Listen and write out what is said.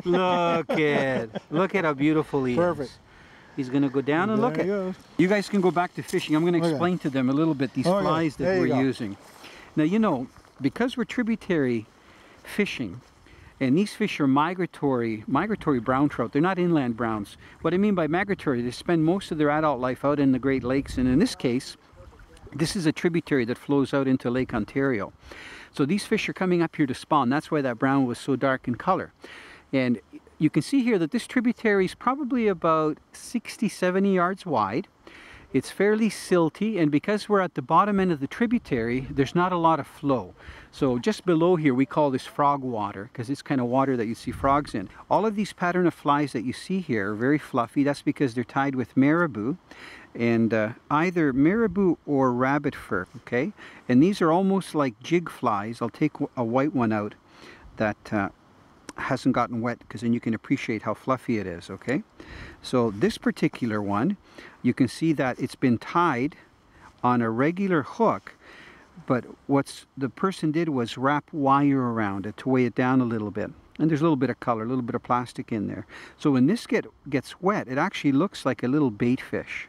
Look at how beautiful he is. Perfect. He's going to go down and There look he at. goes. You guys can go back to fishing. I'm going to Okay. explain to them a little bit these Okay, flies that there you we're go. using. Now, you know, because we're tributary fishing, and these fish are migratory brown trout. They're not inland browns. What I mean by migratory, they spend most of their adult life out in the Great Lakes, and in this case, this is a tributary that flows out into Lake Ontario. So these fish are coming up here to spawn. That's why that brown was so dark in color. And you can see here that this tributary is probably about 60, 70 yards wide. It's fairly silty, and because we're at the bottom end of the tributary, there's not a lot of flow. So just below here, we call this frog water, because it's kind of water that you see frogs in. All of these pattern of flies that you see here are very fluffy. That's because they're tied with maribou, and either maribou or rabbit fur, okay? And these are almost like jig flies. I'll take a white one out that hasn't gotten wet, because then you can appreciate how fluffy it is, okay? So this particular one, you can see that it's been tied on a regular hook, but what the person did was wrap wire around it to weigh it down a little bit. And there's a little bit of color, a little bit of plastic in there. So when this gets wet, it actually looks like a little bait fish.